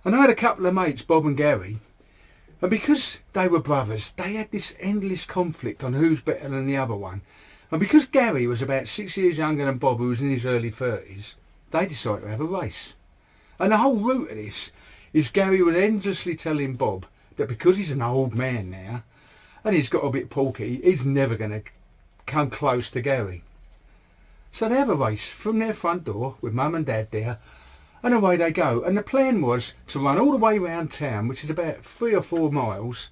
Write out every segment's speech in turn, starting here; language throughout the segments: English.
And I had a couple of mates, Bob and Gary, and because they were brothers, they had this endless conflict on who's better than the other one. And because Gary was about 6 years younger than Bob, who was in his early 30s, they decided to have a race. And the whole root of this is Gary would endlessly telling Bob that because he's an old man now, and he's got a bit porky, he's never going to come close to Gary. So they have a race from their front door with Mum and Dad there, and away they go. And the plan was to run all the way round town, which is about 3 or 4 miles,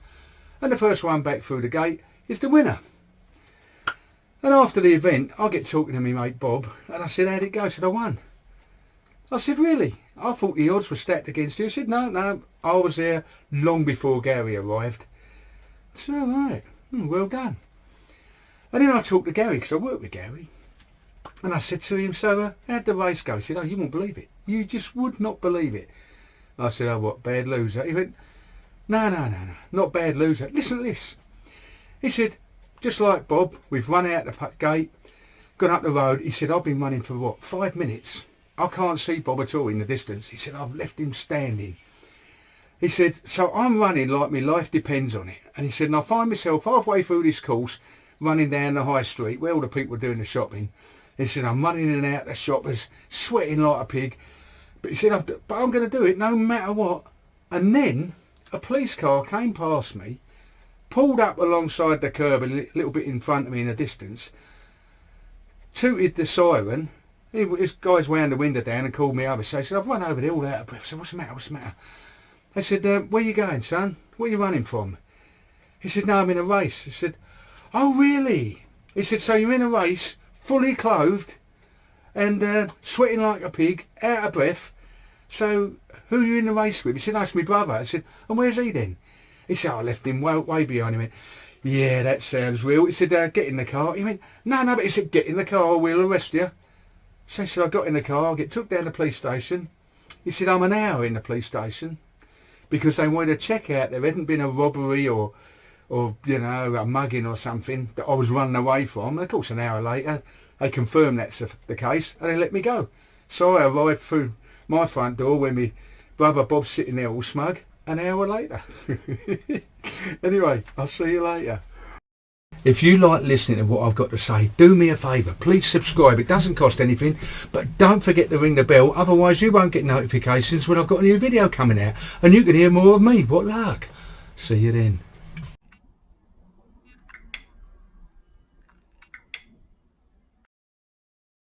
and the first one back through the gate is the winner. And after the event, I get talking to my mate Bob, and I said, how'd it go? He said, I won. I said, really? I thought the odds were stacked against you. He said, no, I was there long before Gary arrived. I said, all right, well done. And then I talked to Gary, because I worked with Gary, and I said to him, so how'd the race go? He said, oh, you won't believe it. You just would not believe it. I said, oh, what, bad loser? He went, no, not bad loser. Listen to this. He said, just like Bob, we've run out the gate, gone up the road. He said, I've been running for, what, 5 minutes? I can't see Bob at all in the distance. He said, I've left him standing. He said, so I'm running like my life depends on it. And he said, and I find myself halfway through this course, running down the high street where all the people are doing the shopping. He said, I'm running in and out the shoppers, sweating like a pig. But he said, but I'm going to do it no matter what. And then a police car came past me, pulled up alongside the curb a little bit in front of me in the distance, tooted the siren. This guy's wound the window down and called me over. So he said, I've run over there all out of breath. I said, what's the matter? I said, where you going, son? Where are you running from? He said, no, I'm in a race. He said, oh, really? He said, so you're in a race, fully clothed and sweating like a pig, out of breath. So who are you in the race with? He said, no, it's my brother. I said, and where's he then? He said, I left him way behind. He went, yeah, that sounds real. He said, get in the car. He went, no, but he said, get in the car, we'll arrest you. So he said, I got in the car, I get took down to the police station. He said, I'm an hour in the police station because they wanted to check out there hadn't been a robbery or you know, a mugging or something that I was running away from. And of course, an hour later, they confirmed that's the case and they let me go. So I arrived through my front door when my brother Bob's sitting there all smug an hour later. Anyway, I'll see you later. If you like listening to what I've got to say, do me a favour, please subscribe. It doesn't cost anything, but don't forget to ring the bell, otherwise you won't get notifications when I've got a new video coming out and you can hear more of me. What luck. See you then.